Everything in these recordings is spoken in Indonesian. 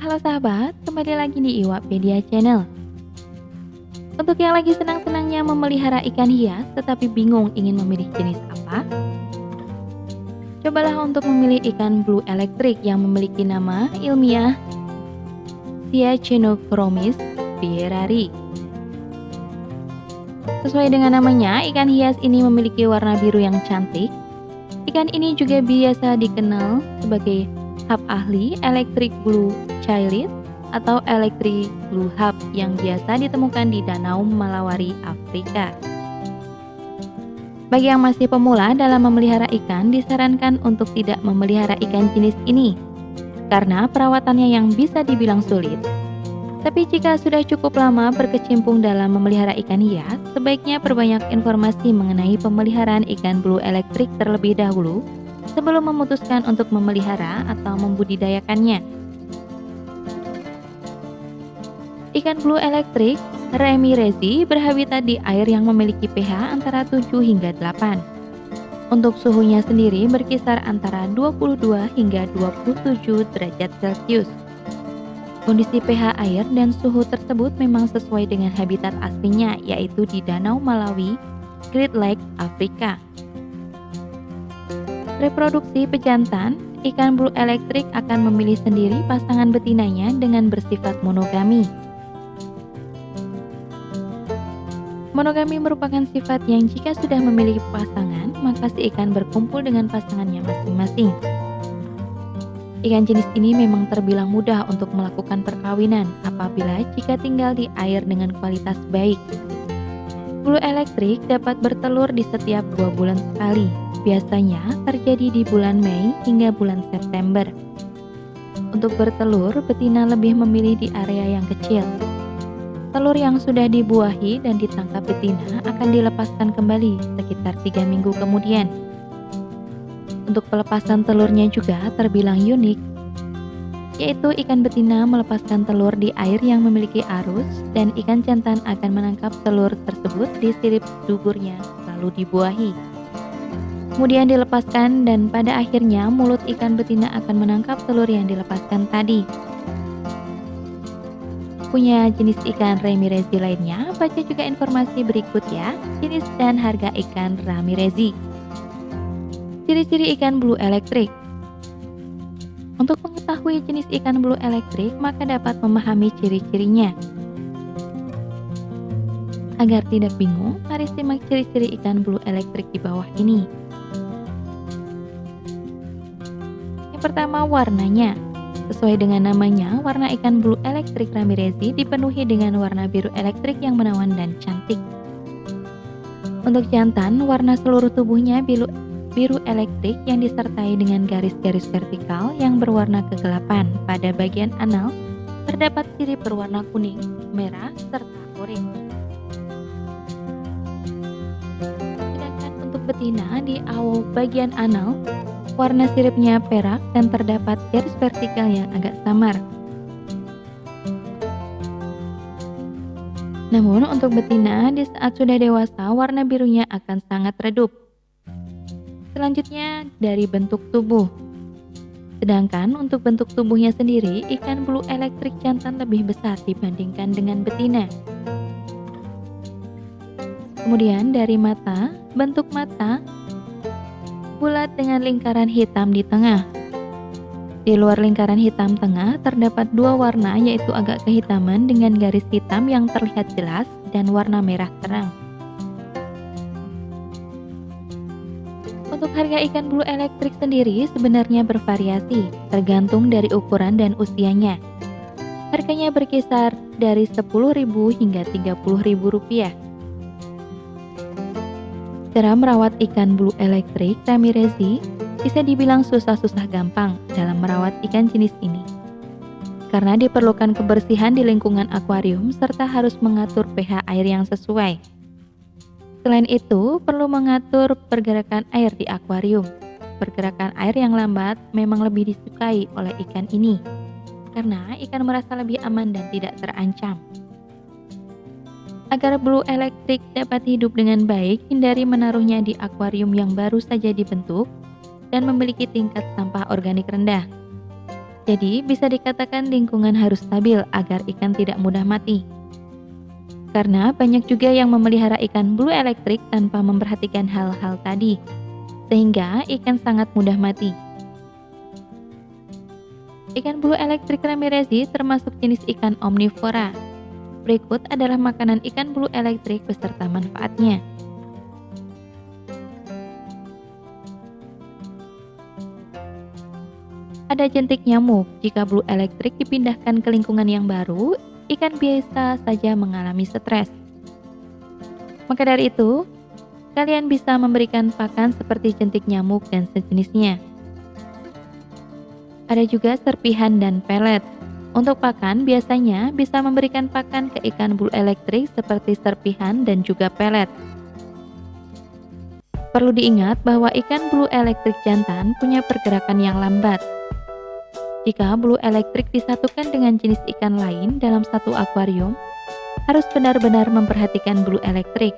Halo sahabat, kembali lagi di Iwakpedia Channel. Untuk yang lagi senang-senangnya memelihara ikan hias tetapi bingung ingin memilih jenis apa, cobalah untuk memilih ikan blue electric yang memiliki nama ilmiah Cyanochromis pierari. Sesuai dengan namanya, ikan hias ini memiliki warna biru yang cantik. Ikan ini juga biasa dikenal sebagai hub ahli electric blue Chilit atau electric blue hub yang biasa ditemukan di Danau Malawari, Afrika. Bagi yang masih pemula dalam memelihara ikan, disarankan untuk tidak memelihara ikan jenis ini karena perawatannya yang bisa dibilang sulit. Tapi jika sudah cukup lama berkecimpung dalam memelihara ikan hias, sebaiknya perbanyak informasi mengenai pemeliharaan ikan blue electric terlebih dahulu sebelum memutuskan untuk memelihara atau membudidayakannya. Ikan blue electric Ramirezi berhabitat di air yang memiliki pH antara 7 hingga 8. Untuk suhunya sendiri berkisar antara 22 hingga 27 derajat Celcius. Kondisi pH air dan suhu tersebut memang sesuai dengan habitat aslinya, yaitu di Danau Malawi, Great Lakes, Afrika. Reproduksi pejantan, ikan blue electric akan memilih sendiri pasangan betinanya dengan bersifat monogami. Monogami merupakan sifat yang jika sudah memiliki pasangan, maka si ikan berkumpul dengan pasangannya masing-masing. Ikan jenis ini memang terbilang mudah untuk melakukan perkawinan apabila jika tinggal di air dengan kualitas baik. Blue electric dapat bertelur di setiap 2 bulan sekali, biasanya terjadi di bulan Mei hingga bulan September. Untuk bertelur, betina lebih memilih di area yang kecil. Telur yang sudah dibuahi dan ditangkap betina akan dilepaskan kembali sekitar 3 minggu kemudian. Untuk pelepasan telurnya juga terbilang unik, yaitu ikan betina melepaskan telur di air yang memiliki arus dan ikan jantan akan menangkap telur tersebut di sirip duburnya lalu dibuahi. Kemudian dilepaskan dan pada akhirnya mulut ikan betina akan menangkap telur yang dilepaskan tadi. Punya jenis ikan Ramirezi lainnya? Baca juga informasi berikut ya, jenis dan harga ikan Ramirezi. Ciri-ciri ikan blue electric. Untuk mengetahui jenis ikan blue electric, maka dapat memahami ciri-cirinya. Agar tidak bingung, mari simak ciri-ciri ikan blue electric di bawah ini. Yang pertama, warnanya. Sesuai dengan namanya, warna ikan blue electric Ramirezi dipenuhi dengan warna biru elektrik yang menawan dan cantik. Untuk jantan, warna seluruh tubuhnya biru elektrik yang disertai dengan garis-garis vertikal yang berwarna kegelapan. Pada bagian anal, terdapat sirip berwarna kuning, merah, serta oranye. Sedangkan untuk betina, di awal bagian anal, warna siripnya perak dan terdapat garis vertikal yang agak samar. Namun untuk betina, di saat sudah dewasa, warna birunya akan sangat redup. Selanjutnya dari bentuk tubuh. Sedangkan untuk bentuk tubuhnya sendiri, ikan blue electric jantan lebih besar dibandingkan dengan betina. Kemudian dari mata, bentuk mata bulat dengan lingkaran hitam di tengah. Di luar lingkaran hitam tengah terdapat 2 warna, yaitu agak kehitaman dengan garis hitam yang terlihat jelas dan warna merah terang. Untuk harga ikan blue electric sendiri sebenarnya bervariasi, tergantung dari ukuran dan usianya. Harganya berkisar dari Rp10.000 hingga Rp30.000. Cara merawat ikan blue electric Ramirezi bisa dibilang susah-susah gampang dalam merawat ikan jenis ini. Karena diperlukan kebersihan di lingkungan akuarium serta harus mengatur pH air yang sesuai. Selain itu, perlu mengatur pergerakan air di akuarium. Pergerakan air yang lambat memang lebih disukai oleh ikan ini, karena ikan merasa lebih aman dan tidak terancam. Agar blue electric dapat hidup dengan baik, hindari menaruhnya di akuarium yang baru saja dibentuk dan memiliki tingkat sampah organik rendah. Jadi, bisa dikatakan lingkungan harus stabil agar ikan tidak mudah mati. Karena banyak juga yang memelihara ikan blue elektrik tanpa memperhatikan hal-hal tadi, sehingga ikan sangat mudah mati. Ikan blue elektrik ramirezi termasuk jenis ikan omnivora. Berikut adalah makanan ikan blue elektrik beserta manfaatnya. Ada jentik nyamuk. Jika blue elektrik dipindahkan ke lingkungan yang baru, ikan biasa saja mengalami stres. Maka dari itu, kalian bisa memberikan pakan seperti jentik nyamuk dan sejenisnya. Ada juga serpihan dan pelet. Untuk pakan, biasanya bisa memberikan pakan ke ikan blue elektrik seperti serpihan dan juga pelet. Perlu diingat bahwa ikan blue elektrik jantan punya pergerakan yang lambat. Jika blue elektrik disatukan dengan jenis ikan lain dalam satu akuarium, harus benar-benar memperhatikan blue elektrik.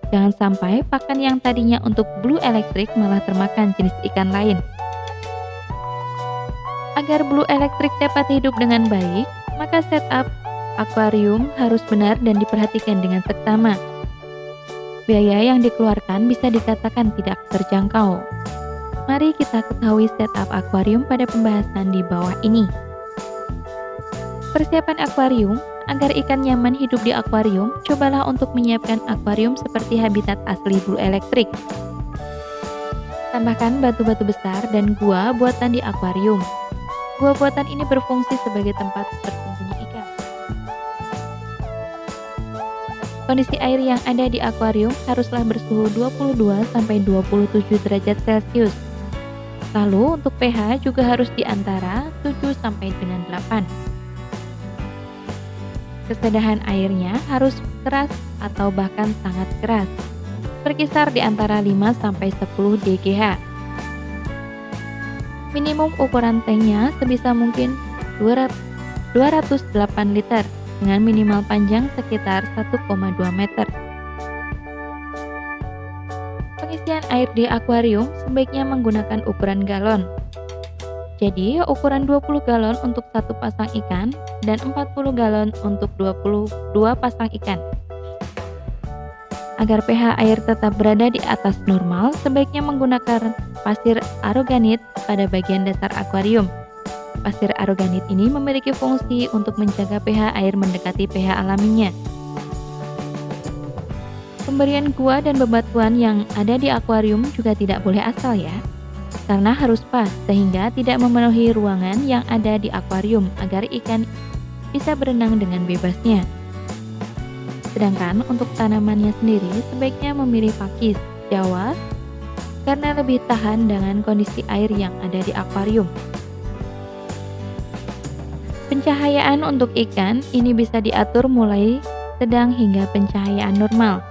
Jangan sampai pakan yang tadinya untuk blue elektrik malah termakan jenis ikan lain. Agar blue elektrik dapat hidup dengan baik, maka setup akuarium harus benar dan diperhatikan dengan seksama. Biaya yang dikeluarkan bisa dikatakan tidak terjangkau. Mari kita ketahui setup akuarium pada pembahasan di bawah ini. Persiapan akuarium. Agar ikan nyaman hidup di akuarium, cobalah untuk menyiapkan akuarium seperti habitat asli blue elektrik. Tambahkan batu-batu besar dan gua buatan di akuarium. Gua buatan ini berfungsi sebagai tempat bersembunyi ikan. Kondisi air yang ada di akuarium haruslah bersuhu 22–27 derajat Celcius. Lalu untuk pH juga harus di antara 7 sampai dengan 8. Kesedahan airnya harus keras atau bahkan sangat keras, berkisar di antara 5 sampai 10 dGH. Minimum ukuran tanknya sebisa mungkin 208 liter dengan minimal panjang sekitar 1,2 meter. Pengisian air di akuarium sebaiknya menggunakan ukuran galon. Jadi, ukuran 20 galon untuk satu pasang ikan dan 40 galon untuk 22 pasang ikan. Agar pH air tetap berada di atas normal, sebaiknya menggunakan pasir aroganit pada bagian dasar akuarium. Pasir aroganit ini memiliki fungsi untuk menjaga pH air mendekati pH alaminya. Pemberian gua dan bebatuan yang ada di akuarium juga tidak boleh asal ya, karena harus pas sehingga tidak memenuhi ruangan yang ada di akuarium agar ikan bisa berenang dengan bebasnya. Sedangkan untuk tanamannya sendiri sebaiknya memilih pakis Jawa karena lebih tahan dengan kondisi air yang ada di akuarium. Pencahayaan untuk ikan ini bisa diatur mulai sedang hingga pencahayaan normal.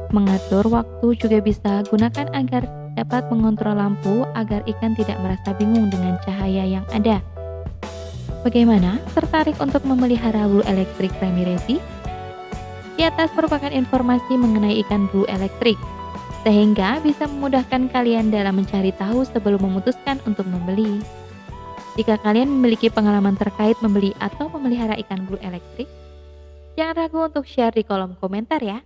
Mengatur waktu juga bisa gunakan agar dapat mengontrol lampu agar ikan tidak merasa bingung dengan cahaya yang ada. Bagaimana? Tertarik untuk memelihara blue elektrik ramirezi? Di atas merupakan informasi mengenai ikan blue elektrik, sehingga bisa memudahkan kalian dalam mencari tahu sebelum memutuskan untuk membeli. Jika kalian memiliki pengalaman terkait membeli atau memelihara ikan blue elektrik, jangan ragu untuk share di kolom komentar ya.